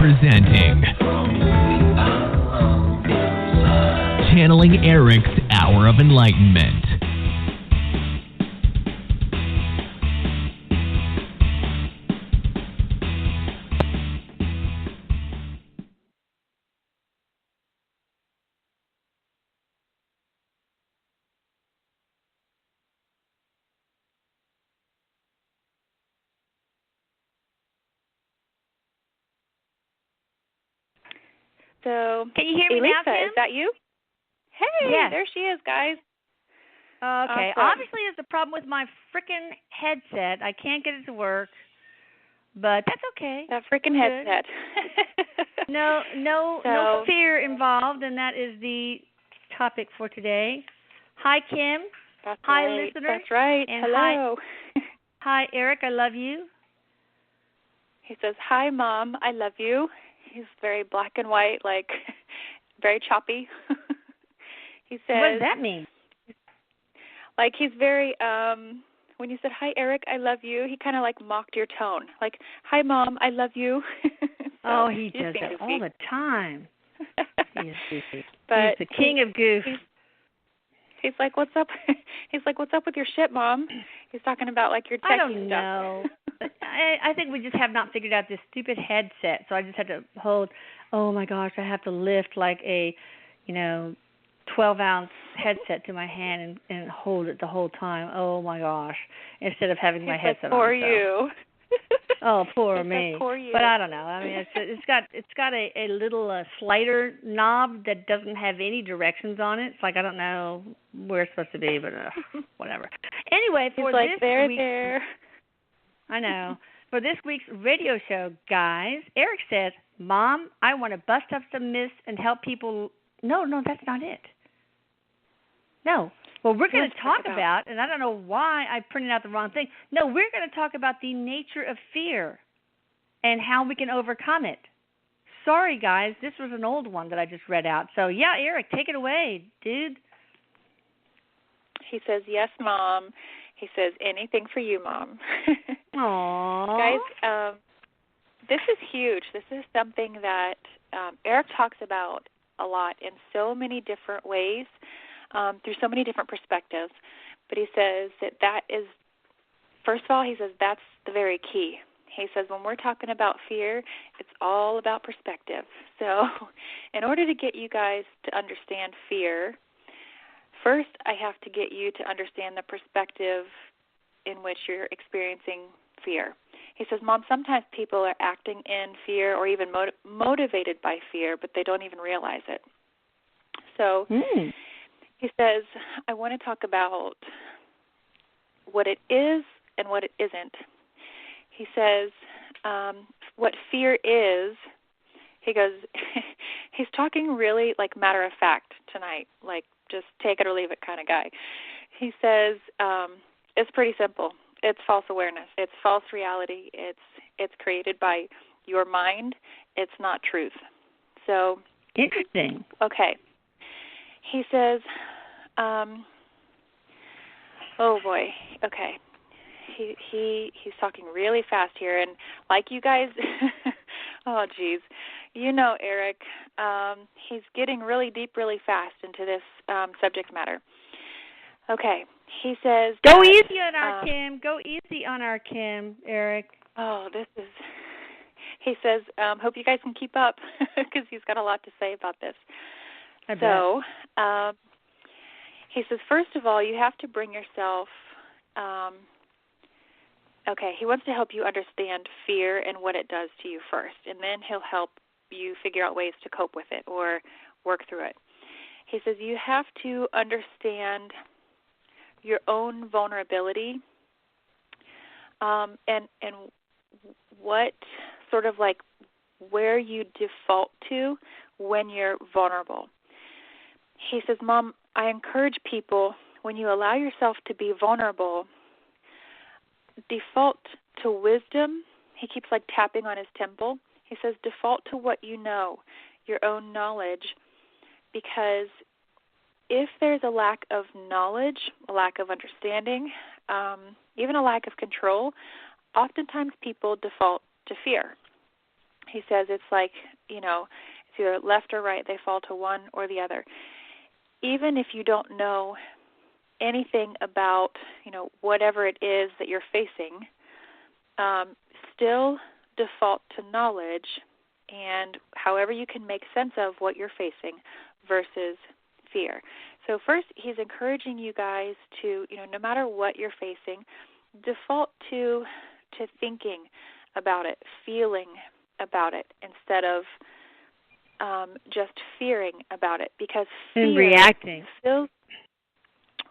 presenting Channeling Erik's Hour of Enlightenment. So, can you hear me Elisa, now, Kim? Is that you? Hey, yes. There she is, guys. Okay. Awesome. Obviously, there's a problem with my freaking headset. I can't get it to work, but that's okay. That freaking headset. No fear involved, and that is the topic for today. Hi, Kim. That's hi, right. listeners. That's right. And hello. Hi, Erik. I love you. He says, "Hi, Mom. I love you." He's very black and white, like very choppy. He says, what does that mean? Like he's very, when you said, "Hi, Erik, I love you," he kind of like mocked your tone. Like, "Hi, Mom, I love you." So he does that all the time. He is goofy. But he's the king of goof. He's like, "What's up?" He's like, "What's up with your shit, Mom?" He's talking about like your techie I don't stuff. know. I think we just have not figured out this stupid headset, so I just had to hold, oh my gosh, I have to lift like a, 12-ounce headset to my hand and hold it the whole time. Oh my gosh, instead of having my headset poor on. You. Oh, poor me. Poor you. But I don't know. I mean, it's got a little slider knob that doesn't have any directions on it. It's like I don't know where it's supposed to be, but whatever. Anyway, for He's like, this week, there. I know. For this week's radio show, guys, Erik says, "Mom, I want to bust up some myths and help people." No, that's not it. No. Well, we're going to talk about, and I don't know why I printed out the wrong thing. No, we're going to talk about the nature of fear and how we can overcome it. Sorry, guys, this was an old one that I just read out. So, yeah, Erik, take it away, dude. He says, "Yes, Mom." He says, "Anything for you, Mom." Aww. Guys, this is huge. This is something that Erik talks about a lot in so many different ways, through so many different perspectives. But he says that is, first of all, he says that's the very key. He says when we're talking about fear, it's all about perspective. So in order to get you guys to understand fear, first, I have to get you to understand the perspective in which you're experiencing fear. He says, "Mom, sometimes people are acting in fear or even motivated by fear, but they don't even realize it." So he says, I want to talk about what it is and what it isn't. He says, what fear is, he goes, he's talking really like matter of fact tonight, like just take it or leave it kind of guy. He says, it's pretty simple. It's false awareness. It's false reality. It's created by your mind. It's not truth. So interesting. Okay. He says, oh boy. Okay. He's talking really fast here, and like you guys, oh geez, Erik, he's getting really deep, really fast into this subject matter. Okay, he says, "Go easy on our Kim. Go easy on our Kim, Erik." Oh, he says, hope you guys can keep up because he's got a lot to say about this. So, he says, first of all, you have to bring yourself. He wants to help you understand fear and what it does to you first, and then he'll help you figure out ways to cope with it or work through it. He says you have to understand your own vulnerability, and what sort of like where you default to when you're vulnerable. He says, Mom, I encourage people, when you allow yourself to be vulnerable, default to wisdom. He keeps like tapping on his temple. He says, default to what you know, your own knowledge, because if there's a lack of knowledge, a lack of understanding, even a lack of control, oftentimes people default to fear. He says it's like, it's either left or right. They fall to one or the other. Even if you don't know anything about, whatever it is that you're facing, still default to knowledge and however you can make sense of what you're facing versus fear. So first, he's encouraging you guys to, no matter what you're facing, default to thinking about it, feeling about it, instead of just fearing about it, because fear and reacting.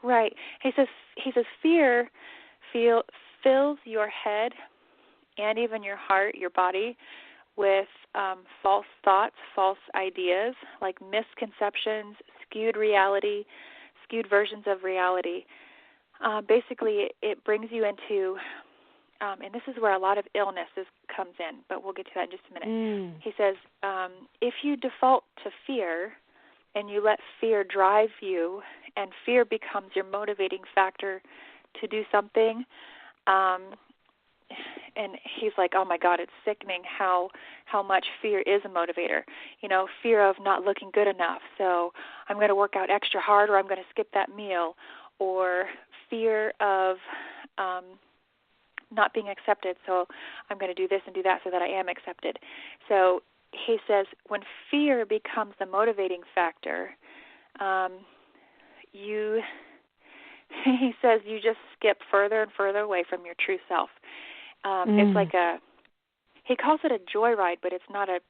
Right. He says fear fills your head and even your heart, your body, with false thoughts, false ideas, like misconceptions, skewed reality, skewed versions of reality. Basically, it brings you into, and this is where a lot of illness comes in, but we'll get to that in just a minute. He says, if you default to fear and you let fear drive you, and fear becomes your motivating factor to do something, and he's like, oh my God, it's sickening how much fear is a motivator. Fear of not looking good enough, so I'm going to work out extra hard, or I'm going to skip that meal, or fear of not being accepted, so I'm going to do this and do that so that I am accepted. So he says when fear becomes the motivating factor, he says you just skip further and further away from your true self. It's like he calls it a joyride, but it's not a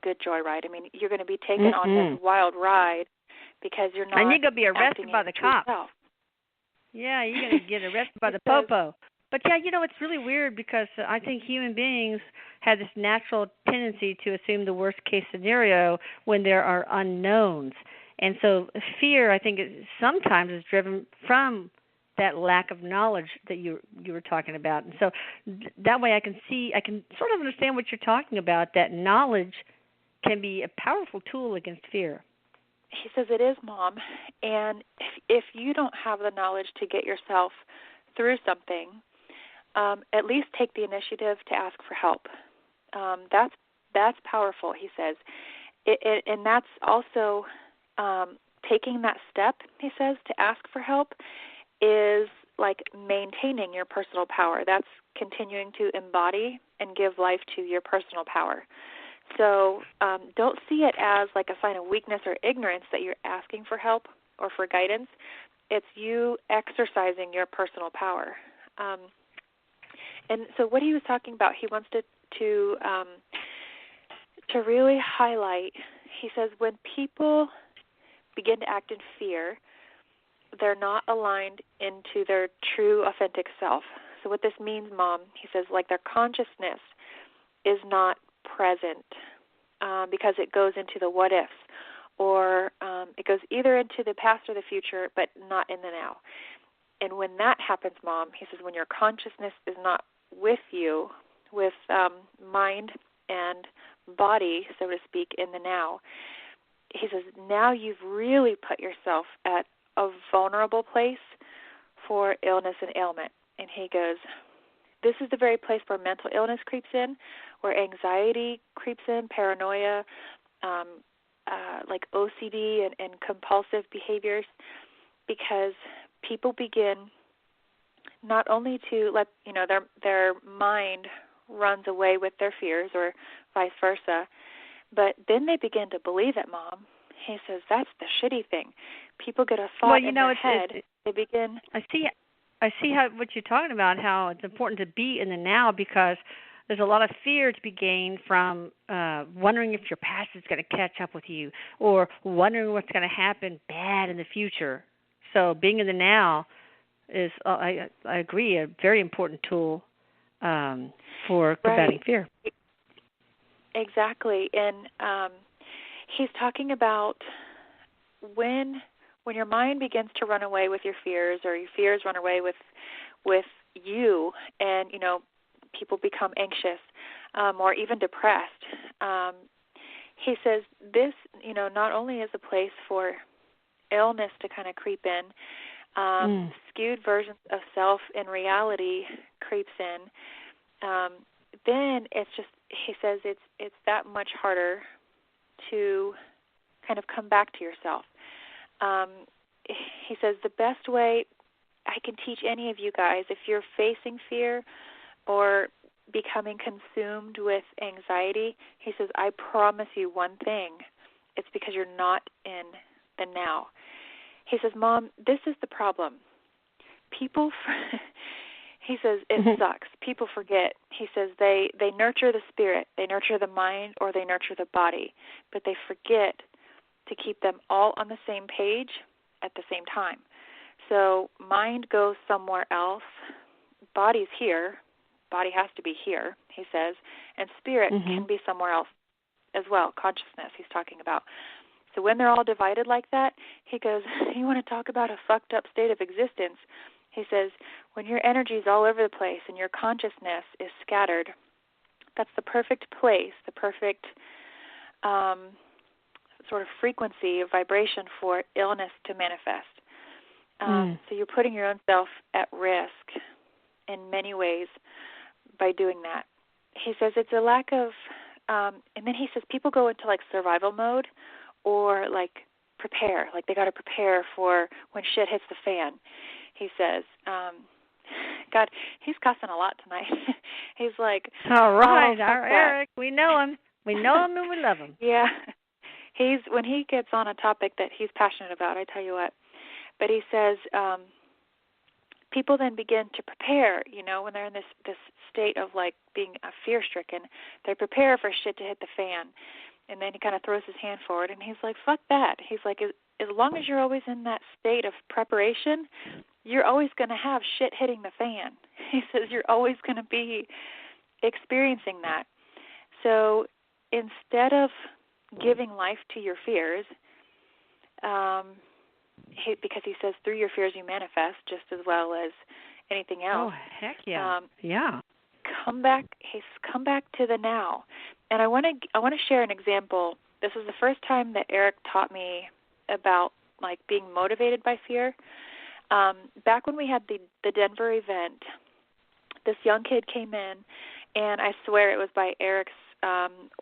good joyride. I mean, you're going to be taken on this wild ride because you're not. And you're going to be arrested by the cops. Self. Yeah, you're going to get arrested by the popo. But yeah, it's really weird because I think human beings have this natural tendency to assume the worst case scenario when there are unknowns. And so fear, I think, sometimes is driven from that lack of knowledge that you were talking about. And so that way I can sort of understand what you're talking about, that knowledge can be a powerful tool against fear. He says it is, Mom. And if you don't have the knowledge to get yourself through something, at least take the initiative to ask for help. That's powerful, he says. And that's also taking that step, he says, to ask for help is like maintaining your personal power. That's continuing to embody and give life to your personal power. So don't see it as like a sign of weakness or ignorance that you're asking for help or for guidance. It's you exercising your personal power. And so what he was talking about, he wants to really highlight, he says, when people begin to act in fear, they're not aligned into their true, authentic self. So what this means, Mom, he says, like their consciousness is not present because it goes into the what ifs, or it goes either into the past or the future, but not in the now. And when that happens, Mom, he says, when your consciousness is not with you, with mind and body, so to speak, in the now, he says, now you've really put yourself at a vulnerable place for illness and ailment. And he goes, this is the very place where mental illness creeps in, where anxiety creeps in, paranoia, like OCD and compulsive behaviors, because people begin not only to let their mind runs away with their fears or vice versa, but then they begin to believe it, Mom. He says that's the shitty thing. People get a thought in their head. They begin. I see how what you're talking about, how it's important to be in the now, because there's a lot of fear to be gained from wondering if your past is going to catch up with you, or wondering what's going to happen bad in the future. So being in the now is, I agree, a very important tool for combating fear. Exactly. And he's talking about when your mind begins to run away with your fears, or your fears run away with you, and, people become anxious or even depressed. He says this, not only is a place for illness to kind of creep in, skewed versions of self in reality creeps in. then it's just, he says, it's that much harder to kind of come back to yourself. He says the best way I can teach any of you guys, if you're facing fear or becoming consumed with anxiety, he says, I promise you one thing. It's because you're not in the now. He says, Mom, this is the problem. People, he says, it sucks. People forget. He says they nurture the spirit, they nurture the mind, or they nurture the body, but they forget to keep them all on the same page at the same time. So mind goes somewhere else, body's here, body has to be here, he says, and spirit can be somewhere else as well, consciousness he's talking about. So when they're all divided like that, he goes, you want to talk about a fucked up state of existence? He says, when your energy's all over the place and your consciousness is scattered, that's the perfect place, the perfect sort of frequency of vibration for illness to manifest. So you're putting your own self at risk in many ways by doing that. He says it's a lack of, and then he says people go into like survival mode or like prepare, like they got to prepare for when shit hits the fan. He says, God, he's cussing a lot tonight. He's like, all right, oh, our Erik, we know him and we love him. Yeah, when he gets on a topic that he's passionate about, I tell you what. But he says people then begin to prepare, when they're in this state of like being fear-stricken, they prepare for shit to hit the fan. And then he kind of throws his hand forward, and he's like, fuck that. He's like, as long as you're always in that state of preparation, you're always going to have shit hitting the fan. He says you're always going to be experiencing that. So instead of giving life to your fears, because he says through your fears you manifest just as well as anything else. Oh, heck yeah. Yeah. Come back to the now. And I want to share an example. This was the first time that Erik taught me about like being motivated by fear. Back when we had the Denver event, this young kid came in, and I swear it was by Erik's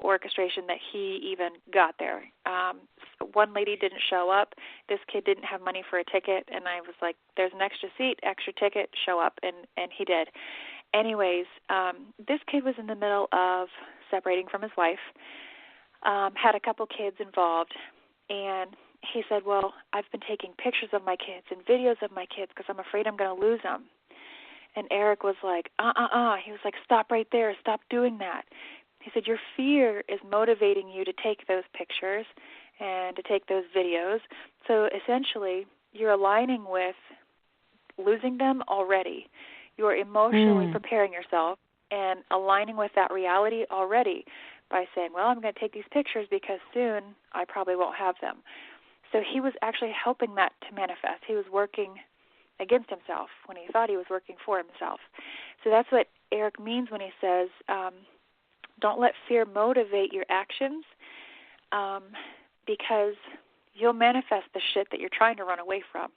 orchestration that he even got there. One lady didn't show up. This kid didn't have money for a ticket, and I was like, there's an extra seat, extra ticket, show up, and he did. Anyways, this kid was in the middle of separating from his wife, had a couple kids involved, and he said, well, I've been taking pictures of my kids and videos of my kids because I'm afraid I'm going to lose them. And Erik was like, He was like, stop right there. Stop doing that. He said, your fear is motivating you to take those pictures and to take those videos. So essentially, you're aligning with losing them already. You're emotionally preparing yourself and aligning with that reality already by saying, well, I'm going to take these pictures because soon I probably won't have them. So he was actually helping that to manifest. He was working against himself when he thought he was working for himself. So that's what Erik means when he says, don't let fear motivate your actions, because you'll manifest the shit that you're trying to run away from.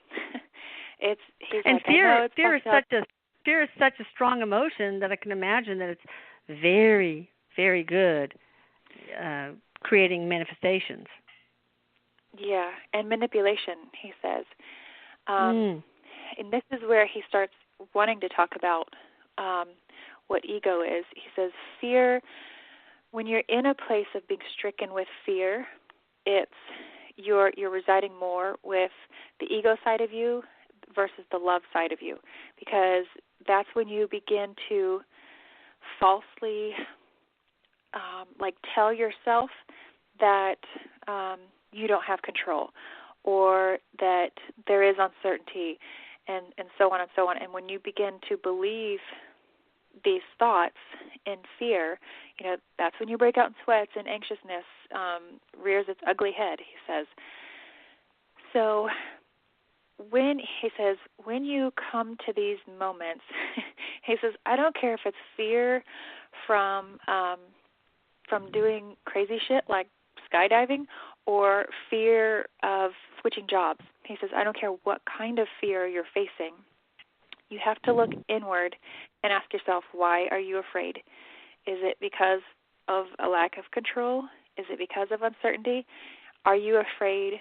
Fear is such a strong emotion that I can imagine that it's very, very good creating manifestations. Yeah, and manipulation, he says. And this is where he starts wanting to talk about what ego is. He says fear, when you're in a place of being stricken with fear, you're residing more with the ego side of you versus the love side of you, because that's when you begin to falsely tell yourself that you don't have control, or that there is uncertainty, and so on and so on. And when you begin to believe these thoughts in fear, that's when you break out in sweats and anxiousness rears its ugly head, he says. So when you come to these moments, he says, I don't care if it's fear from doing crazy shit like skydiving, or fear of switching jobs. He says, I don't care what kind of fear you're facing. You have to look inward and ask yourself, why are you afraid? Is it because of a lack of control? Is it because of uncertainty? Are you afraid,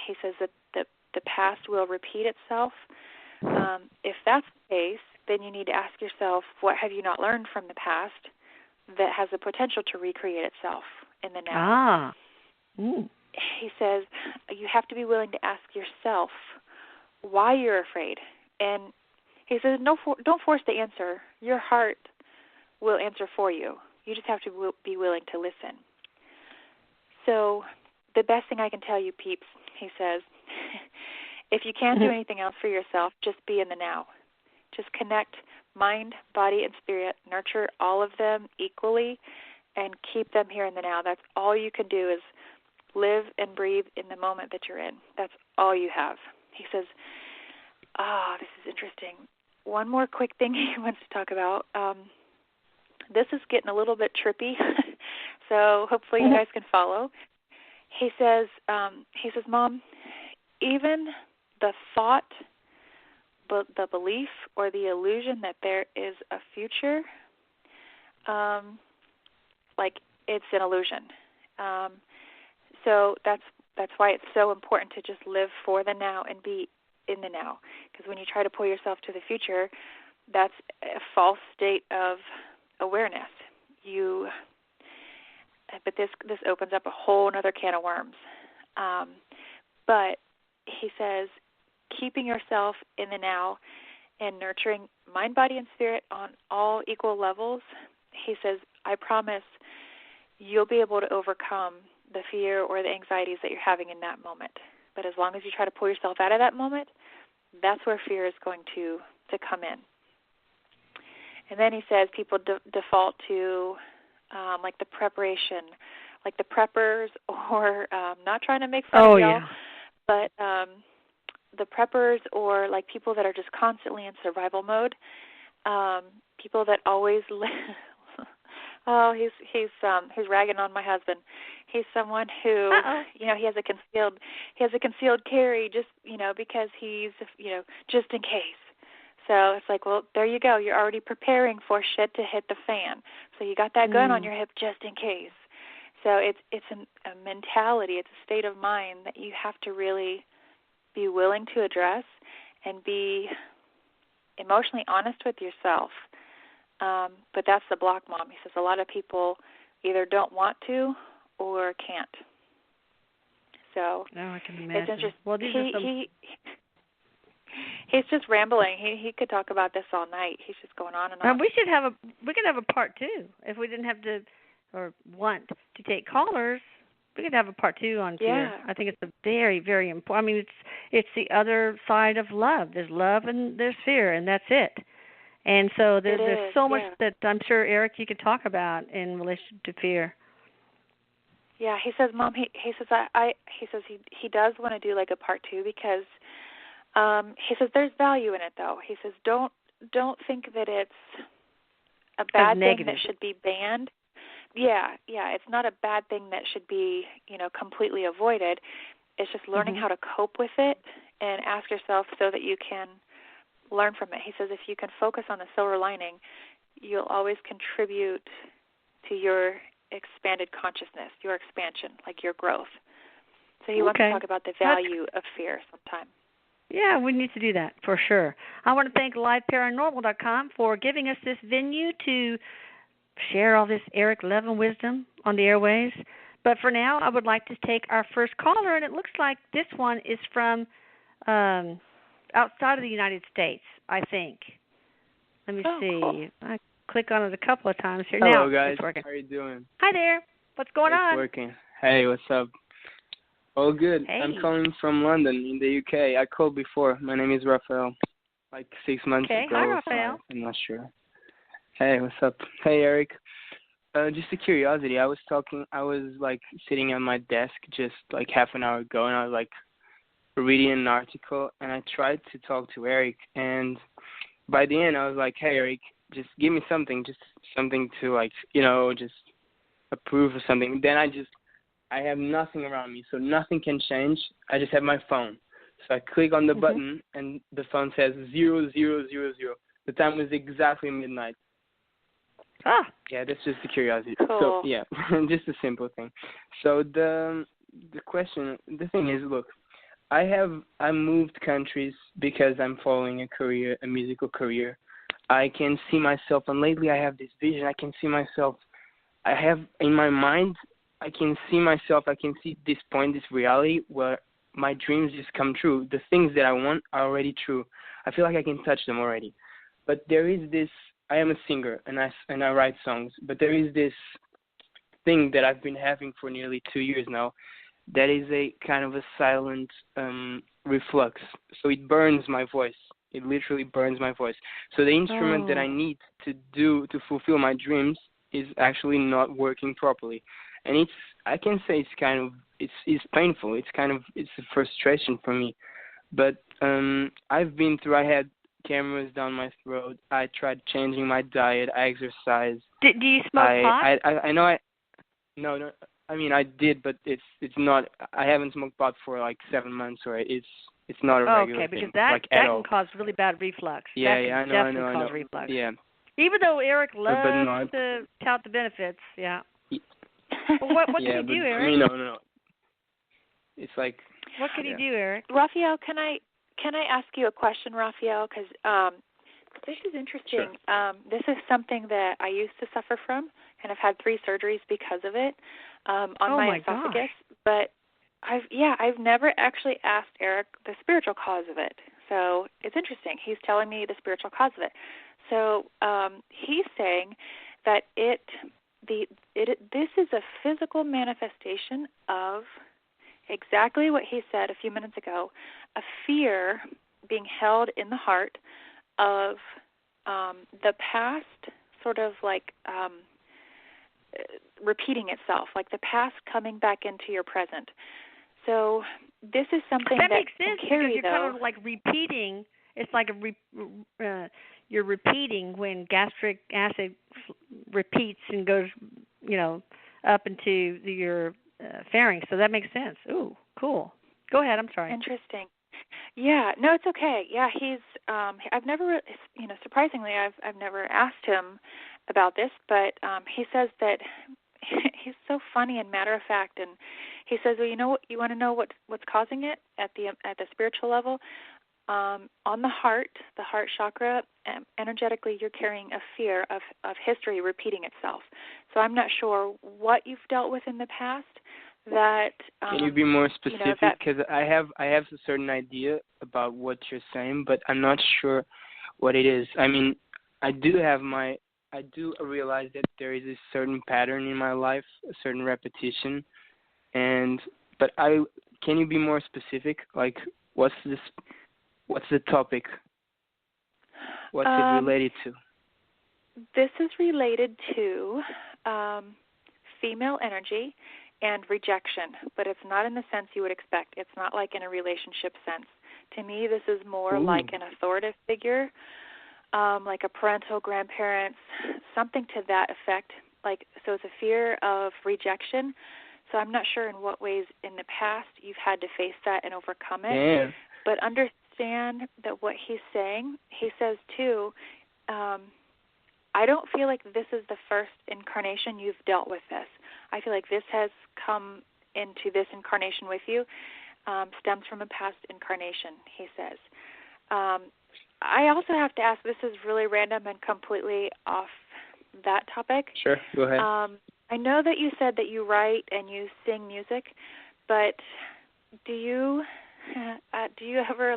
he says, that the past will repeat itself? If that's the case, then you need to ask yourself, what have you not learned from the past that has the potential to recreate itself in the now? He says you have to be willing to ask yourself why you're afraid. And he says don't force the answer. Your heart will answer for you. You just have to be willing to listen. So the best thing I can tell you, peeps, he says, if you can't do anything else for yourself, just be in the now. Just connect mind, body, and spirit. Nurture all of them equally and keep them here in the now. That's all you can do is live and breathe in the moment that you're in. That's all you have. He says, this is interesting. One more quick thing he wants to talk about. This is getting a little bit trippy, so hopefully you guys can follow. He says, Mom, even the thought, the belief, or the illusion that there is a future, it's an illusion. So that's why it's so important to just live for the now and be in the now. Because when you try to pull yourself to the future, that's a false state of awareness. But this opens up a whole other can of worms. But he says, keeping yourself in the now and nurturing mind, body, and spirit on all equal levels, he says, I promise you'll be able to overcome the fear or the anxieties that you're having in that moment. But as long as you try to pull yourself out of that moment, that's where fear is going to come in. And then he says people default to like the preparation, like the preppers, or not trying to make fun of y'all, but the preppers, or like people that are just constantly in survival mode, people that always he's ragging on my husband. He's someone who, he has a concealed carry just, because he's, just in case. So it's like, well, there you go. You're already preparing for shit to hit the fan. So you got that gun on your hip just in case. So it's a mentality. It's a state of mind that you have to really be willing to address and be emotionally honest with yourself. But that's the block, Mom. He says a lot of people either don't want to or can't. So I can imagine. It's interesting. Well, he's just rambling. He could talk about this all night. He's just going on and on. We could have a part 2 if we didn't have to or want to take callers. We could have a part 2 on fear. I think it's a very, very important. I mean, it's the other side of love. There's love and there's fear, and that's it. And so there's so much that I'm sure, Erik, you could talk about in relation to fear. Yeah, he says, Mom, he says he does want to do like a part 2 because he says there's value in it though. He says don't think that it's a bad thing that should be banned. Yeah, it's not a bad thing that should be, completely avoided. It's just learning how to cope with it and ask yourself so that you can learn from it. He says if you can focus on the silver lining, you'll always contribute to your expanded consciousness, your expansion, like your growth. So he wants to talk about the value of fear sometime. Yeah, we need to do that for sure. I want to thank LiveParanormal.com for giving us this venue to share all this Erik love and wisdom on the airways. But for now, I would like to take our first caller, and it looks like this one is from outside of the United States, I think. Let me see. Cool. I click on it a couple of times here. Hello, now guys. it's working. How are you doing? Hi there. What's going on? It's working. Hey, what's up? Oh, good. Hey. I'm calling from London in the UK. I called before. My name is Raphael. Like 6 months ago. Hi, Raphael. I'm not sure. Hey, what's up? Hey, Erik. Just a curiosity. I was sitting at my desk just like half an hour ago, and I was reading an article, and I tried to talk to Erik, and by the end I was like, hey, Erik, just give me something, just something to just approve of something. Then I have nothing around me, so nothing can change. I just have my phone. So I click on the button, and the phone says 0000. The time was exactly midnight. Ah. Yeah, that's just a curiosity. Cool. So yeah, just a simple thing. So the thing is, look, I moved countries because I'm following a musical career. I can see myself, and lately I have this vision. I can see myself. I have in my mind. I can see myself. I can see this point, this reality where my dreams just come true. The things that I want are already true. I feel like I can touch them already. But there is this. I am a singer and I write songs. But there is this thing that I've been having for nearly 2 years now. That is a kind of a silent reflux. So it burns my voice. It literally burns my voice. So the instrument that I need to fulfill my dreams is actually not working properly. And I can say it's painful. It's a frustration for me. But I had cameras down my throat. I tried changing my diet. I exercise. Do you smoke pot? I know no. I mean, I did, but it's not. I haven't smoked pot for like 7 months, or it's not a regular because thing. that like, that at can all. cause really bad reflux. Yeah, that I can know. cause reflux. Yeah. Even though Erik loves but no, to tout the benefits, yeah. Yeah. Well, what yeah, can you do, but, Erik? I mean, no. It's like. What can you do, Erik? Raphael, can I ask you a question, Raphael? Because this is interesting. Sure. This is something that I used to suffer from, and I've had 3 surgeries because of it on my esophagus. Gosh. But I've never actually asked Erik the spiritual cause of it. So it's interesting. He's telling me the spiritual cause of it. So he's saying that this is a physical manifestation of exactly what he said a few minutes ago, a fear being held in the heart of the past sort of like repeating itself, like the past coming back into your present. So this is something that makes sense can carry, because you're kind of like repeating. It's like you're repeating when gastric acid repeats and goes, up into your pharynx. So that makes sense. Ooh, cool. Go ahead. I'm sorry. Interesting. Yeah, no, it's okay. Yeah, he's. I've never, surprisingly, I've never asked him about this, but he says that he's so funny and matter of fact, and he says, well, you want to know what's causing it at the spiritual level. On the heart chakra, energetically, you're carrying a fear of history repeating itself. So I'm not sure what you've dealt with in the past. That can you be more specific? Because I have a certain idea about what you're saying, but I'm not sure what it is. I mean, I do realize that there is a certain pattern in my life, a certain repetition, but can you be more specific? Like, what's the topic? What's it related to? This is related to female energy and rejection, but it's not in the sense you would expect. It's not like in a relationship sense. To me, this is more like an authoritative figure, like a parental, grandparents, something to that effect. So it's a fear of rejection. So I'm not sure in what ways in the past you've had to face that and overcome it. Yeah. But understand that what he's saying, he says too, I don't feel like this is the first incarnation you've dealt with this. I feel like this has come into this incarnation with you, stems from a past incarnation, he says. I also have to ask, this is really random and completely off that topic. Sure, go ahead. I know that you said that you write and you sing music, but do you ever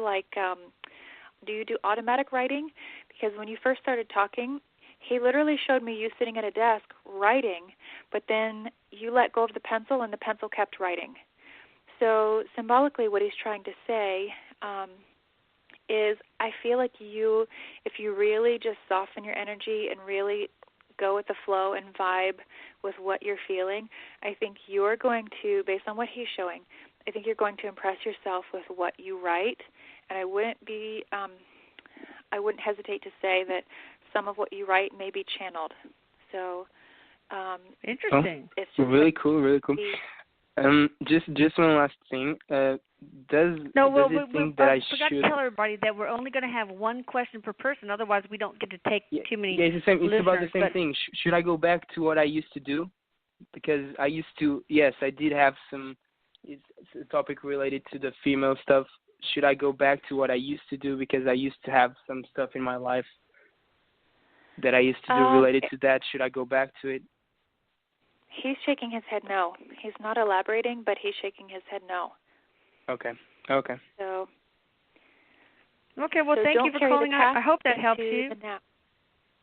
do you do automatic writing? Because when you first started talking, he literally showed me you sitting at a desk writing, but then you let go of the pencil and the pencil kept writing. So symbolically what he's trying to say is I feel like if you really just soften your energy and really go with the flow and vibe with what you're feeling, I think you're going to, based on what he's showing, I think you're going to impress yourself with what you write, and I wouldn't hesitate to say that some of what you write may be channeled. So, interesting. It's just really cool. Just one last thing. does it think that I forgot should? to tell everybody that we're only going to have one question per person. Otherwise, we don't get to take too many. Yeah, it's the same. It's about the same but thing. Should I go back to what I used to do? Because I used to. Yes, I did have some. It's a topic related to the female stuff. Should I go back to what I used to do? Because I used to have some stuff in my life that I used to do related to that. Should I go back to it? He's shaking his head no. He's not elaborating, but he's shaking his head no. Okay. So. Okay. Well, so thank you for calling. I hope that helps you.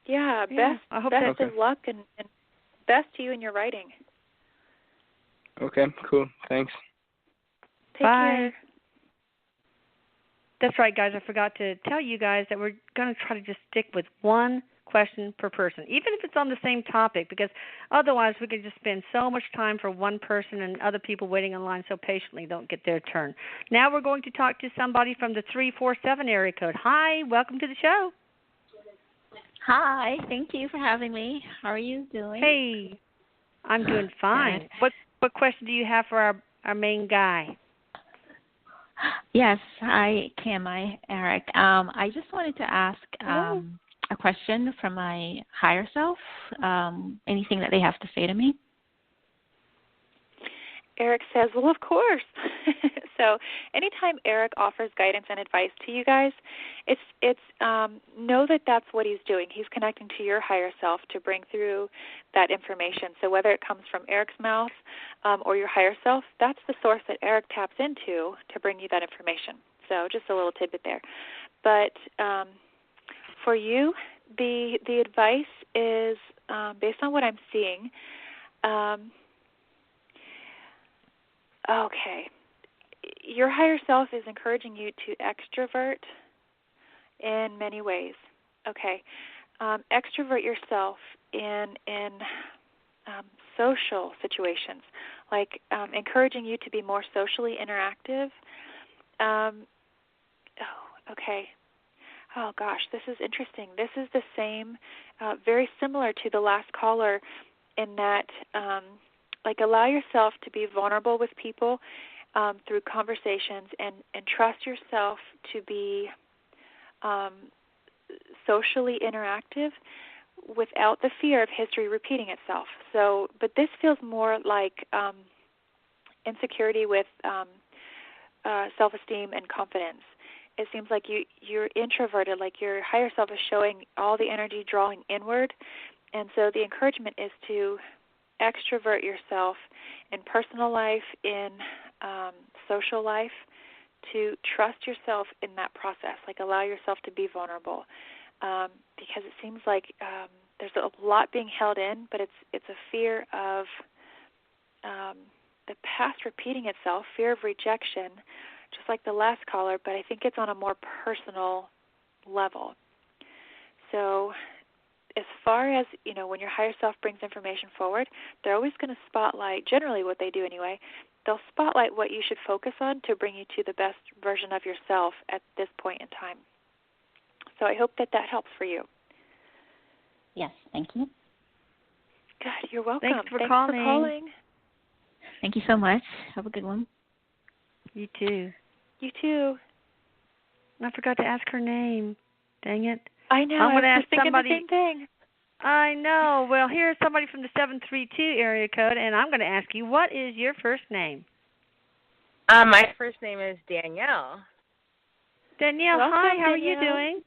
Yeah. I hope best of luck and best to you in your writing. Okay. Cool. Thanks. Take Bye. care. That's right, guys. I forgot to tell you guys that we're going to try to just stick with one question per person, even if it's on the same topic, because otherwise we could just spend so much time for one person and other people waiting in line so patiently don't get their turn. Now we're going to talk to somebody from the 347 area code. Hi, welcome to the show. Hi, thank you for having me. How are you doing? Hey, I'm doing fine. What question do you have for our main guy? Yes, hi, Erik. I just wanted to ask a question from my higher self, anything that they have to say to me. Erik says, well, of course. So anytime Erik offers guidance and advice to you guys, it's know that that's what he's doing. He's connecting to your higher self to bring through that information. So whether it comes from Erik's mouth or your higher self, that's the source that Erik taps into to bring you that information. So just a little tidbit there. But for you, the advice is based on what I'm seeing. Okay. Your higher self is encouraging you to extrovert in many ways. Okay. Extrovert yourself in social situations, like encouraging you to be more socially interactive. Okay. Oh, gosh, this is interesting. This is the same, very similar to the last caller in that, like, allow yourself to be vulnerable with people through conversations and trust yourself to be socially interactive without the fear of history repeating itself. So, but this feels more like insecurity with self-esteem and confidence. It seems like you're introverted, like your higher self is showing all the energy drawing inward. And so the encouragement is to extrovert yourself in personal life, in social life, to trust yourself in that process, like allow yourself to be vulnerable. Because it seems like there's a lot being held in, but it's a fear of the past repeating itself, fear of rejection, just like the last caller, but I think it's on a more personal level. So as far as, when your higher self brings information forward, they're always going to spotlight, generally what they do anyway, they'll spotlight what you should focus on to bring you to the best version of yourself at this point in time. So I hope that helps for you. Yes, thank you. Good, you're welcome. Thanks for calling. Thank you so much. Have a good one. You too. You too. I forgot to ask her name. Dang it. I know. I'm going to ask thinking somebody. The same thing. I know. Well, here's somebody from the 732 area code, and I'm going to ask you, what is your first name? My first name is Danielle. Danielle, welcome, hi. How Danielle. are you doing?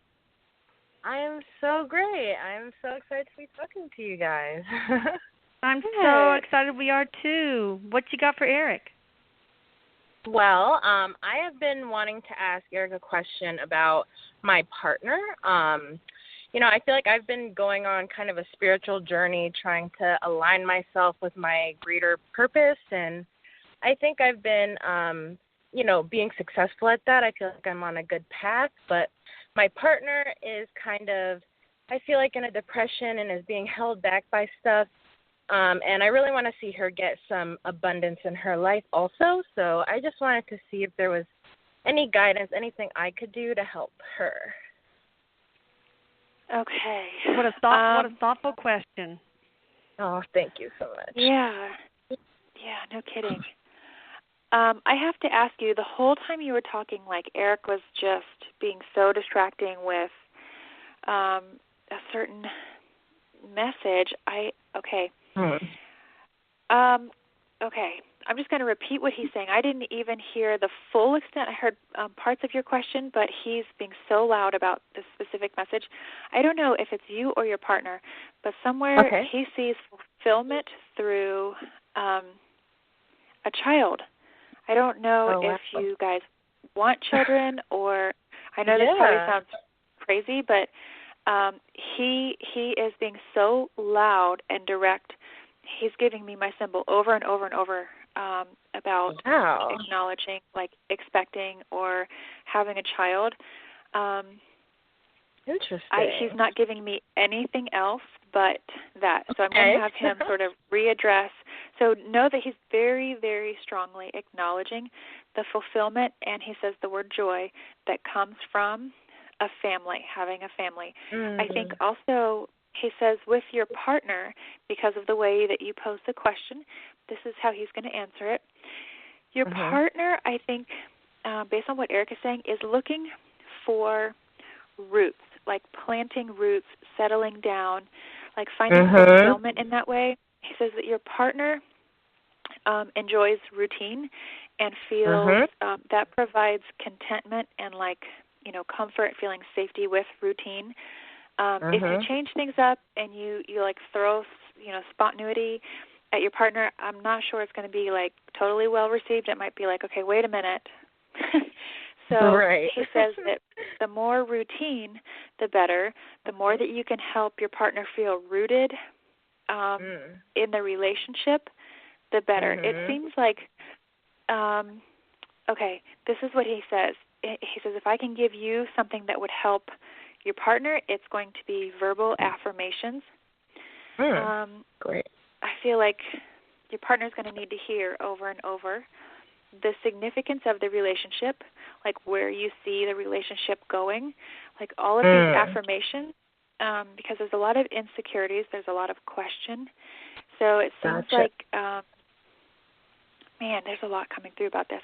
I am so great. I'm so excited to be talking to you guys. I'm so excited we are, too. What you got for Erik? Well, I have been wanting to ask Erik a question about my partner. I feel like I've been going on kind of a spiritual journey trying to align myself with my greater purpose, and I think I've been, being successful at that. I feel like I'm on a good path, but my partner is kind of, I feel like, in a depression and is being held back by stuff. And I really want to see her get some abundance in her life also. So I just wanted to see if there was any guidance, anything I could do to help her. Okay. What a thoughtful question. Oh, thank you so much. Yeah, no kidding. I have to ask you, the whole time you were talking, like Erik was just being so distracting with a certain message. Okay. Okay. I'm just going to repeat what he's saying. I didn't even hear the full extent. I heard parts of your question, but he's being so loud about this specific message. I don't know if it's you or your partner, but somewhere he sees fulfillment through a child. I don't know if you guys want children, or I know this probably sounds crazy, but he is being so loud and direct. He's giving me my symbol over and over and over about acknowledging, like expecting or having a child. Interesting. He's not giving me anything else but that. So I'm going to have him sort of readdress. So know that he's very, very strongly acknowledging the fulfillment, and he says the word joy, that comes from a family, having a family. I think also he says with your partner, because of the way that you pose the question, this is how he's going to answer it. Your partner, I think, based on what Erik is saying, is looking for roots, like planting roots, settling down, like finding fulfillment in that way. He says that your partner enjoys routine and feels that provides contentment and, like, comfort, feeling safety with routine. If you change things up and you like throw, spontaneity at your partner, I'm not sure it's going to be like totally well received. It might be like, okay, wait a minute. So he says that the more routine, the better. The more that you can help your partner feel rooted in the relationship, the better. It seems like, okay, this is what he says. He says, if I can give you something that would help your partner, it's going to be verbal affirmations. Great. I feel like your partner's going to need to hear over and over the significance of the relationship, like where you see the relationship going, like all of these affirmations, because there's a lot of insecurities, there's a lot of question. So it seems like, man, there's a lot coming through about this.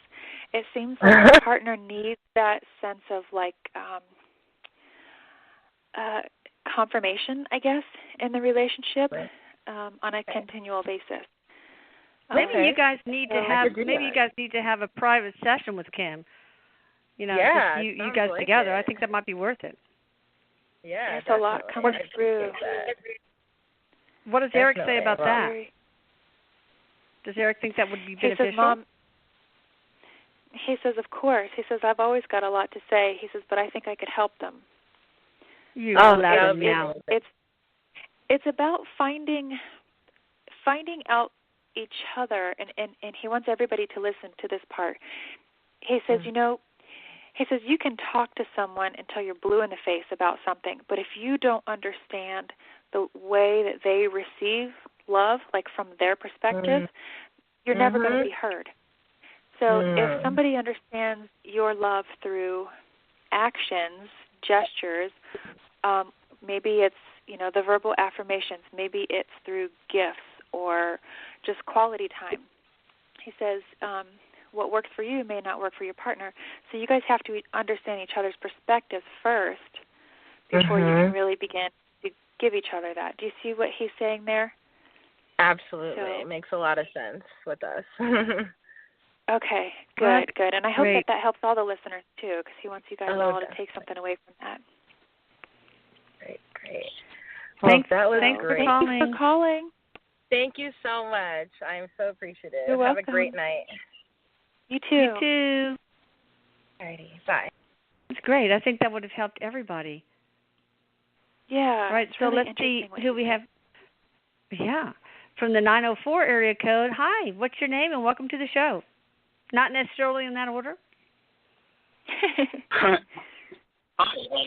It seems like your partner needs that sense of like confirmation, I guess, in the relationship on a continual basis. Maybe you guys need to have a private session with Kim. You guys together. I think that might be worth it. Yeah, there's a lot coming through. What does Erik say about that? Does Erik think that would be beneficial? He says, Mom, he says, of course. He says, I've always got a lot to say. He says, but I think I could help them. It's about finding out each other, and he wants everybody to listen to this part. He says, he says you can talk to someone until you're blue in the face about something, but if you don't understand the way that they receive love, like from their perspective, you're never going to be heard. So if somebody understands your love through actions, gestures, maybe it's, the verbal affirmations, maybe it's through gifts or just quality time. He says what works for you may not work for your partner. So you guys have to understand each other's perspectives first before you can really begin to give each other that. Do you see what he's saying there? Absolutely. It makes a lot of sense with us. Okay, good. And I hope that helps all the listeners, too, because he wants you guys all to take something away from that. Great. Well, Thanks that was for great. calling. Thank you for calling. Thank you so much. I'm so appreciative. You're welcome. Have a great night. You too. You too. Alrighty, bye. That's great. I think that would have helped everybody. Yeah. Right, so really let's see interesting who we have. Yeah, from the 904 area code. Hi, what's your name and welcome to the show? Not necessarily in that order. Hi,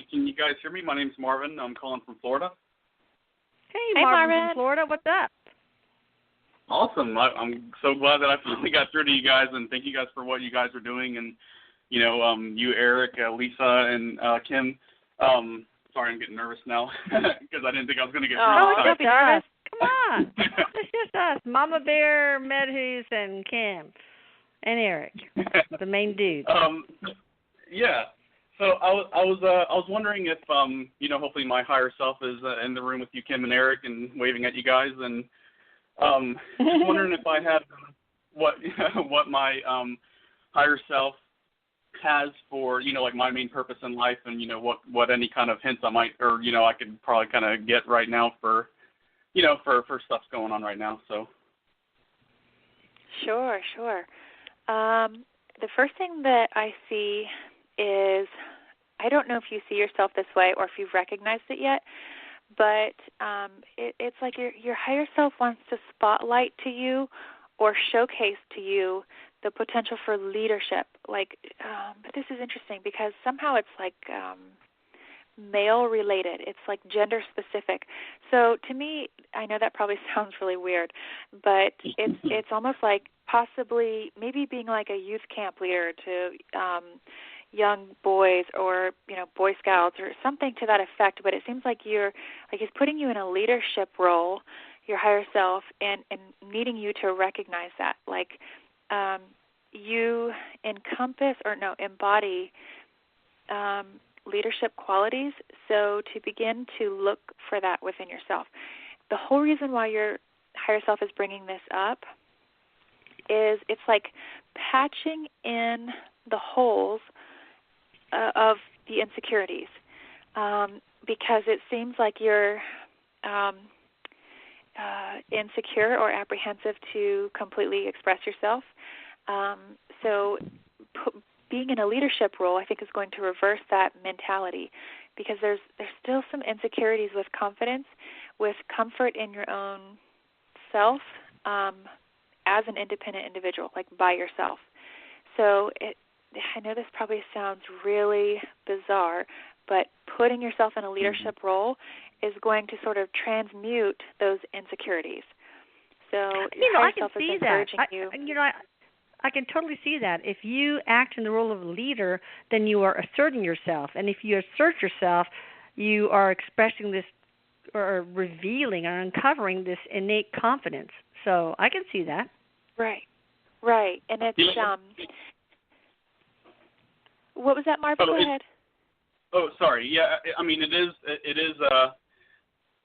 can you guys hear me? My name's Marvin. I'm calling from Florida. Hey, Marvin from Florida. What's up? Awesome. I'm so glad that I finally got through to you guys, and thank you guys for what you guys are doing. And, you, Erik, Lisa, and Kim. Sorry, I'm getting nervous now because I didn't think I was going to get through. Oh, it's just us. Come on. It's just us. Mama Bear, Medhus, and Kim. and Erik, the main dude. Yeah. So I was wondering if hopefully my higher self is in the room with you, Kim and Erik, and waving at you guys, and just wondering if I have what my higher self has for like my main purpose in life, and what any kind of hints I might, or I could probably kind of get right now for for stuff's going on right now. So Sure. The first thing that I see is, I don't know if you see yourself this way or if you've recognized it yet, but it's like your higher self wants to spotlight to you or showcase to you the potential for leadership. Like, but this is interesting because somehow it's like male related. It's like gender specific. So to me, I know that probably sounds really weird, but it's almost like possibly maybe being like a youth camp leader to young boys, or Boy Scouts or something to that effect. But it seems like he's putting you in a leadership role, your higher self, and needing you to recognize that, like you embody leadership qualities. So to begin to look for that within yourself. The whole reason why your higher self is bringing this up is it's like patching in the holes of the insecurities, because it seems like you're insecure or apprehensive to completely express yourself. So being in a leadership role, I think, is going to reverse that mentality, because there's still some insecurities with confidence, with comfort in your own self as an independent individual, like by yourself. So I know this probably sounds really bizarre, but putting yourself in a leadership role is going to sort of transmute those insecurities. So I can see that. I can totally see that. If you act in the role of a leader, then you are asserting yourself. And if you assert yourself, you are expressing this or revealing or uncovering this innate confidence. So I can see that. Right. And it's what was that, Marv? Go ahead. Oh, sorry. Yeah, I mean, it is.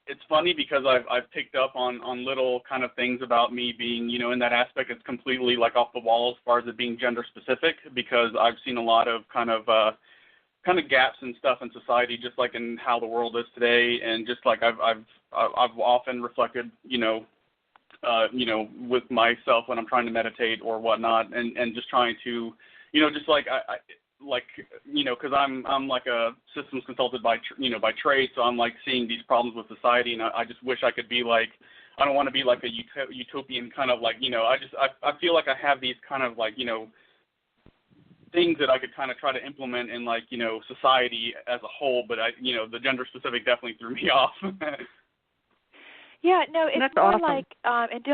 It's funny because I've picked up on little kind of things about me being, in that aspect. It's completely like off the wall as far as it being gender specific, because I've seen a lot of kind of gaps and stuff in society, just like in how the world is today, and just like I've often reflected, with myself when I'm trying to meditate or whatnot, and just trying to, just like because I'm like a systems consultant by trade, so I'm like seeing these problems with society, and I just wish I could be like, I don't want to be like a utopian kind of like, I feel like I have these kind of like, things that I could kind of try to implement in like, society as a whole, but the gender specific definitely threw me off. Yeah, no, it's That's more awesome. like, and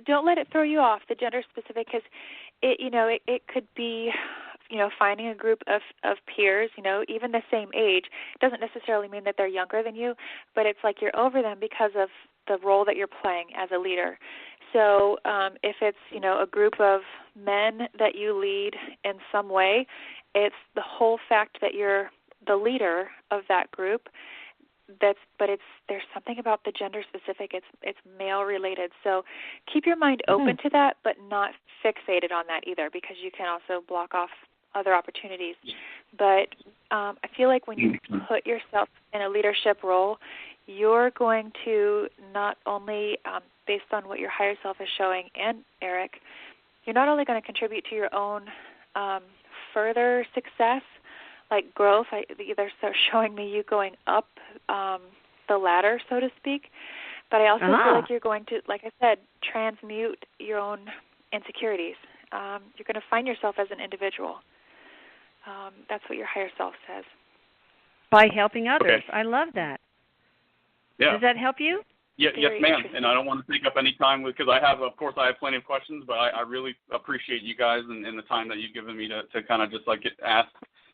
don't let it throw you off, the gender specific, because it could be, finding a group of peers, even the same age. It doesn't necessarily mean that they're younger than you, but it's like you're over them because of the role that you're playing as a leader. So if it's, a group of men that you lead in some way, it's the whole fact that you're the leader of that group. There's something about the gender specific. It's male related. So keep your mind open to that, but not fixated on that either, because you can also block off other opportunities. But I feel like when you put yourself in a leadership role, you're going to not only, based on what your higher self is showing, and Erik, you're not only going to contribute to your own further success, like growth. They're showing me you going up the ladder, so to speak. But I also feel like you're going to, like I said, transmute your own insecurities. You're going to find yourself as an individual. That's what your higher self says. By helping others. Okay. I love that. Yeah. Does that help you? Yeah, yes, ma'am. And I don't want to take up any time because I have plenty of questions, but I really appreciate you guys and the time that you've given me to kind of just like ask,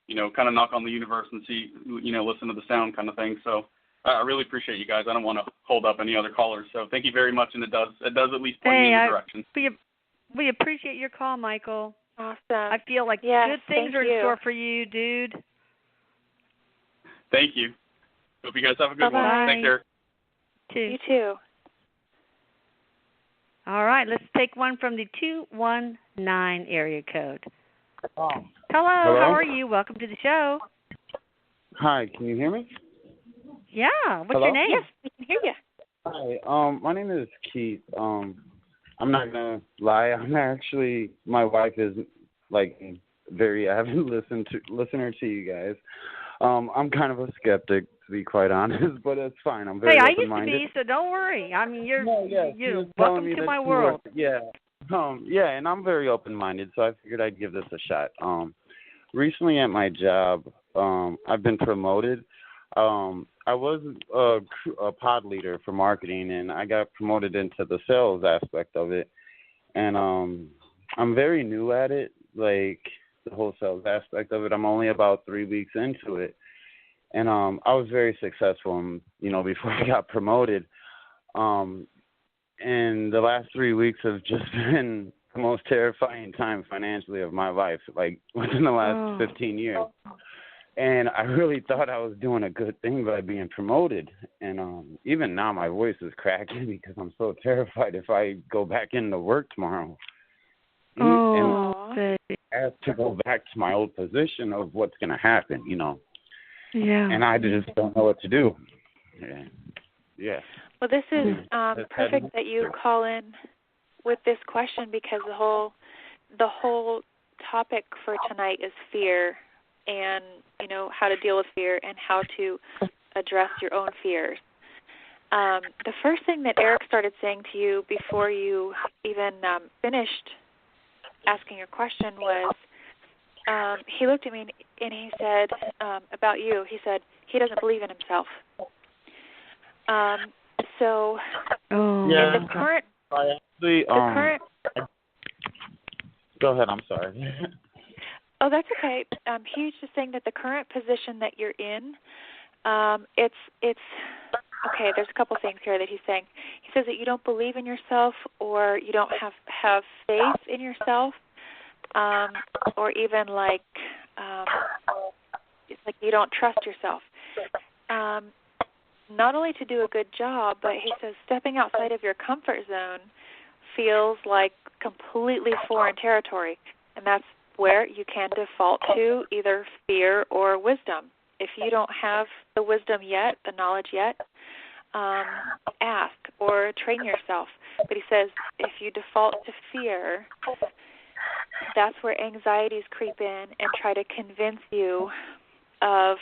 kind of knock on the universe and see, listen to the sound kind of thing. So I really appreciate you guys. I don't want to hold up any other callers. So thank you very much, and it does at least point me in the direction. We appreciate your call, Michael. Awesome. I feel like yes, good things are in store for you, dude. Thank you. Hope you guys have a good Bye-bye. one. Thanks, Eric. You too. All right, let's take one from the 219 area code. Oh. Hello, how are you? Welcome to the show. Hi, can you hear me? Yeah, what's Hello? your name? Yes, we can hear you. Hi, my name is Keith. I'm not gonna lie. My wife is like very avid listener to you guys. I'm kind of a skeptic, to be quite honest, but it's fine. I'm very open-minded. I used to be, so don't worry. I mean, you're telling welcome me to that my you world. were- yeah, and I'm very open-minded, so I figured I'd give this a shot. Recently at my job, I've been promoted. I was a pod leader for marketing, and I got promoted into the sales aspect of it. And I'm very new at it, like the whole sales aspect of it. I'm only about 3 weeks into it. And I was very successful, before I got promoted. And the last 3 weeks have just been the most terrifying time financially of my life, like within the last 15 years. And I really thought I was doing a good thing by being promoted. And even now my voice is cracking because I'm so terrified if I go back into work tomorrow. And I have to go back to my old position of what's going to happen, Yeah. And I just don't know what to do. Yeah. Well, this is perfect that you call in with this question because the whole topic for tonight is fear and, how to deal with fear and how to address your own fears. The first thing that Erik started saying to you before you even finished asking your question was, he looked at me and he said, about you, he said, he doesn't believe in himself. Yeah. The current... Go ahead, I'm sorry. Oh, that's okay. He's just saying that the current position that you're in, it's okay. There's a couple things here that he's saying. He says that you don't believe in yourself, or you don't have faith in yourself, or even it's like you don't trust yourself. Not only to do a good job, but he says stepping outside of your comfort zone feels like completely foreign territory, and that's where you can default to either fear or wisdom. If you don't have the wisdom yet, the knowledge yet, ask or train yourself. But he says if you default to fear, that's where anxieties creep in and try to convince you of,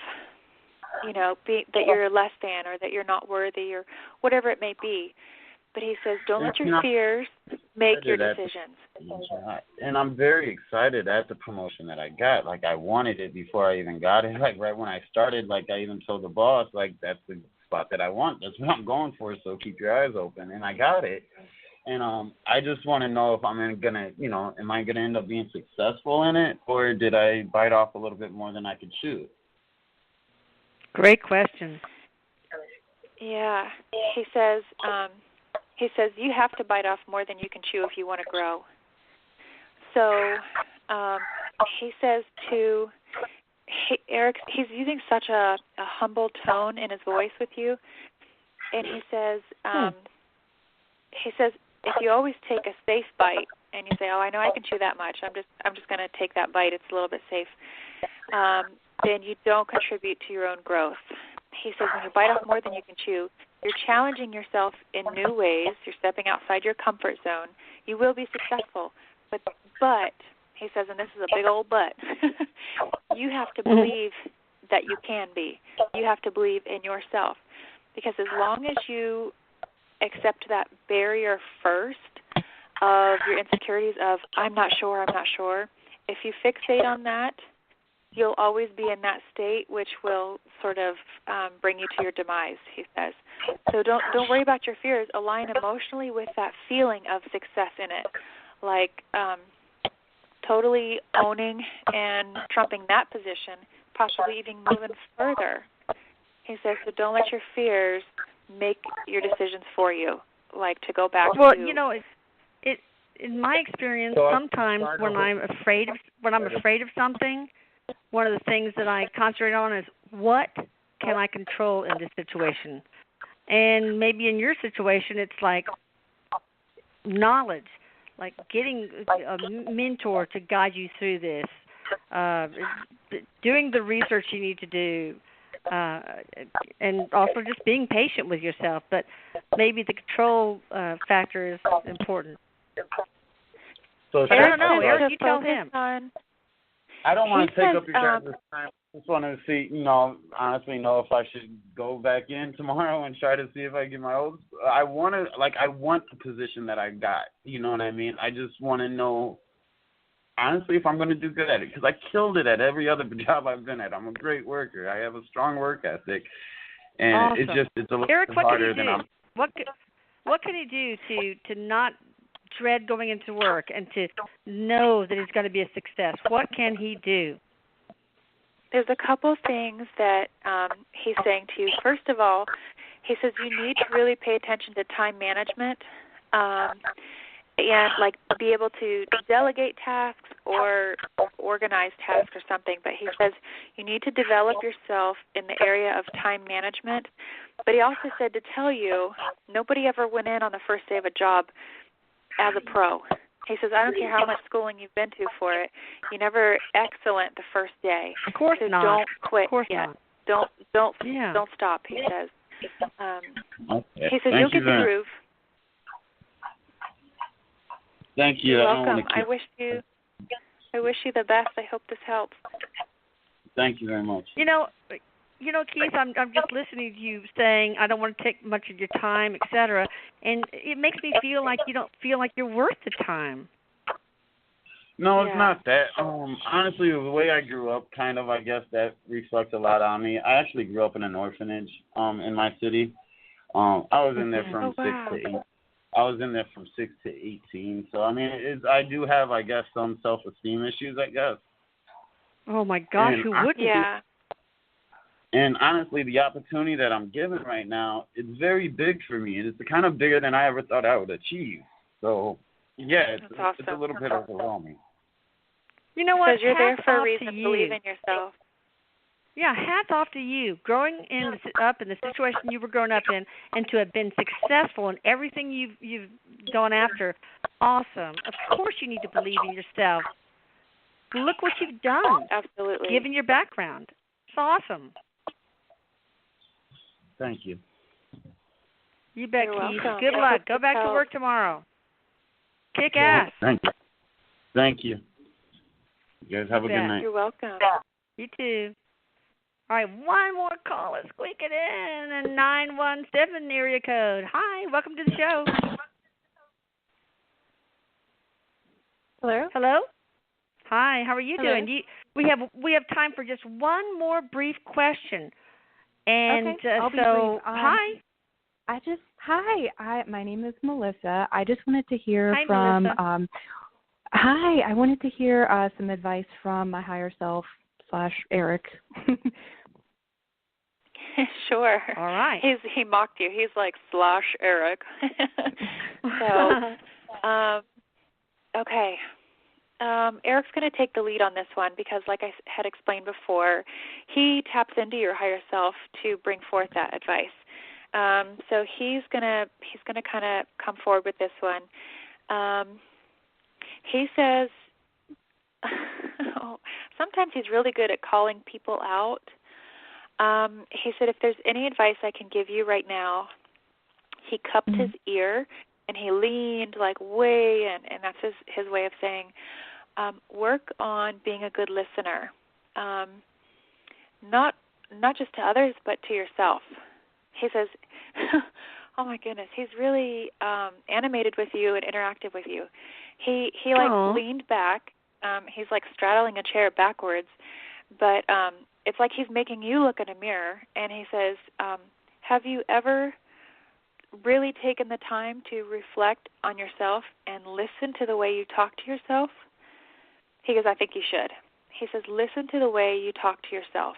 that you're less than or that you're not worthy or whatever it may be. But he says, don't let your fears make your decisions. And I'm very excited at the promotion that I got. Like, I wanted it before I even got it. Like, right when I started, I even told the boss, that's the spot that I want. That's what I'm going for, so keep your eyes open. And I got it. And I just want to know if I'm going to, am I going to end up being successful in it, or did I bite off a little bit more than I could chew? Great question. Yeah. He says you have to bite off more than you can chew if you want to grow. So he says Erik, he's using such a humble tone in his voice with you, and he says if you always take a safe bite and you say, oh, I know I can chew that much, I'm just going to take that bite, it's a little bit safe, then you don't contribute to your own growth. He says when you bite off more than you can chew, you're challenging yourself in new ways. You're stepping outside your comfort zone. You will be successful. But he says, and this is a big old but, you have to believe that you can be. You have to believe in yourself. Because as long as you accept that barrier first of your insecurities of, I'm not sure, if you fixate on that, you'll always be in that state, which will sort of bring you to your demise, he says. So don't worry about your fears. Align emotionally with that feeling of success in it, like totally owning and trumping that position, possibly even moving further. He says, so don't let your fears make your decisions for you, like to go back to... Well, in my experience, So sometimes when I'm afraid of something, one of the things that I concentrate on is what can I control in this situation? And maybe in your situation, it's like knowledge, like getting a mentor to guide you through this, doing the research you need to do, and also just being patient with yourself. But maybe the control factor is important. So I don't know, Eric. You tell him. I don't want to take up your guys' time. I just want to see, honestly know if I should go back in tomorrow and try to see if I get my old. I want the position that I got. You know what I mean? I just want to know, honestly, if I'm going to do good at it, because I killed it at every other job I've been at. I'm a great worker. I have a strong work ethic, and awesome. It's a little Eric, bit harder than I'm. What can he do to not dread going into work and to know that he's going to be a success? What can he do? There's a couple things that he's saying to you. First of all, he says you need to really pay attention to time management and like be able to delegate tasks or organize tasks or something. But he says you need to develop yourself in the area of time management. But he also said to tell you nobody ever went in on the first day of a job as a pro. He says, I don't care how much schooling you've been to for it. You're never excellent the first day. Of course so not. Don't quit of course yet. Not. Don't stop, he says. Okay. He says, you'll get the groove. Thank you. You're welcome. I wish you the best. I hope this helps. Thank you very much. Keith, I'm just listening to you saying I don't want to take much of your time, etc. And it makes me feel like you don't feel like you're worth the time. No, it's not that. Honestly, the way I grew up, kind of, I guess that reflects a lot on me. I actually grew up in an orphanage in my city. I was in there from 6 to 8. I was in there from 6 to 18. So I mean, I do have, I guess, some self-esteem issues, I guess. Oh my gosh, who wouldn't? Yeah. And honestly, the opportunity that I'm given right now is very big for me, and it's kind of bigger than I ever thought I would achieve. So, yeah, it's a little bit overwhelming. You know what? Because you're there for a reason. Believe in yourself. Yeah, hats off to you. Growing up in the situation you were growing up in, and to have been successful in everything you've gone after, awesome. Of course, you need to believe in yourself. Look what you've done. Absolutely. Given your background, it's awesome. Thank you. You bet, You're Keith. welcome. Good luck. Go back to work tomorrow. Kick ass. Thank you. Thank you. You guys have a good night. You're welcome. You too. All right, one more call. Let's squeak it in. A 917 area code. Hi, welcome to the show. Hello. Hello. Hi, how are you doing? We have time for just one more brief question. And okay, I'll be so, brief. Hi. My name is Melissa. I just wanted to hear from. Melissa. I wanted to hear some advice from my higher self / Erik. Sure. All right. He mocked you. He's like / Erik. So, okay. Erik's going to take the lead on this one because, like I had explained before, he taps into your higher self to bring forth that advice. So he's gonna kind of come forward with this one. He says, sometimes he's really good at calling people out. He said, if there's any advice I can give you right now, he cupped his ear and he leaned like way in, and that's his way of saying, work on being a good listener, not just to others, but to yourself. He says, oh my goodness, he's really animated with you and interactive with you. He like leaned back. He's like straddling a chair backwards, but it's like he's making you look in a mirror, and he says, have you ever really taken the time to reflect on yourself and listen to the way you talk to yourself? He goes, I think you should. He says, listen to the way you talk to yourself.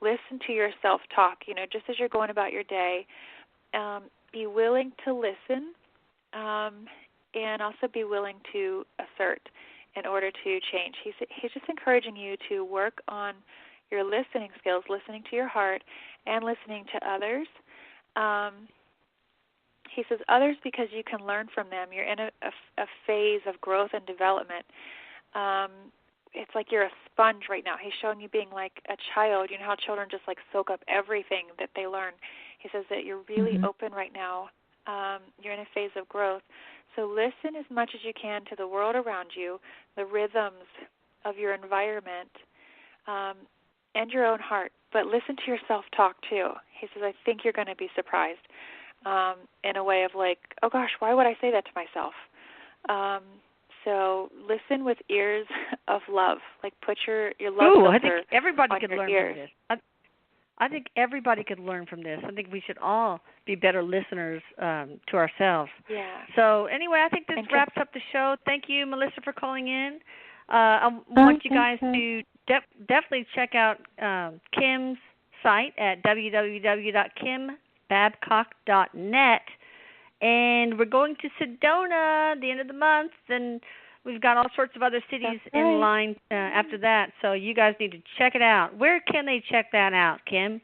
Listen to your self-talk, just as you're going about your day. Be willing to listen and also be willing to assert in order to change. He's just encouraging you to work on your listening skills, listening to your heart, and listening to others. He says others because you can learn from them. You're in a phase of growth and development. It's like you're a sponge right now. He's showing you being like a child. You know how children just like soak up everything that they learn. He says that you're really open right now. You're in a phase of growth. So listen as much as you can to the world around you, the rhythms of your environment, and your own heart. But listen to your self-talk too. He says, I think you're going to be surprised in a way of like, oh gosh, why would I say that to myself? So listen with ears of love. Like put your love filter I think everybody on could your learn ears. from this. I think everybody could learn from this. I think we should all be better listeners to ourselves. Yeah. So anyway, I think this wraps up the show. Thank you, Melissa, for calling in. I want you guys to definitely check out Kim's site at www.kimbabcock.net. And we're going to Sedona at the end of the month, and we've got all sorts of other cities in line after that. So you guys need to check it out. Where can they check that out, Kim?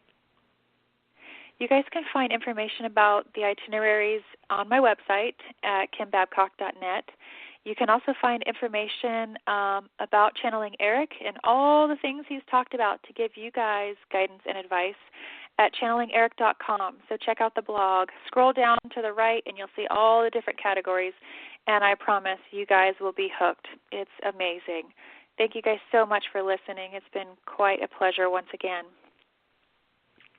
You guys can find information about the itineraries on my website at kimbabcock.net. You can also find information about channeling Erik and all the things he's talked about to give you guys guidance and advice at channelingerik.com. So check out the blog. Scroll down to the right, and you'll see all the different categories. And I promise you guys will be hooked. It's amazing. Thank you guys so much for listening. It's been quite a pleasure once again.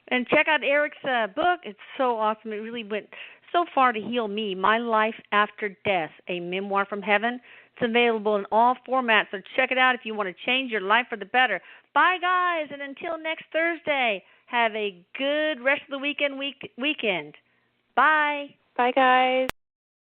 And check out Erik's book. It's so awesome. It really went so far to heal me. My Life After Death, a Memoir from Heaven. It's available in all formats, so check it out if you want to change your life for the better. Bye, guys, and until next Thursday, have a good rest of the weekend. Bye. Bye, guys.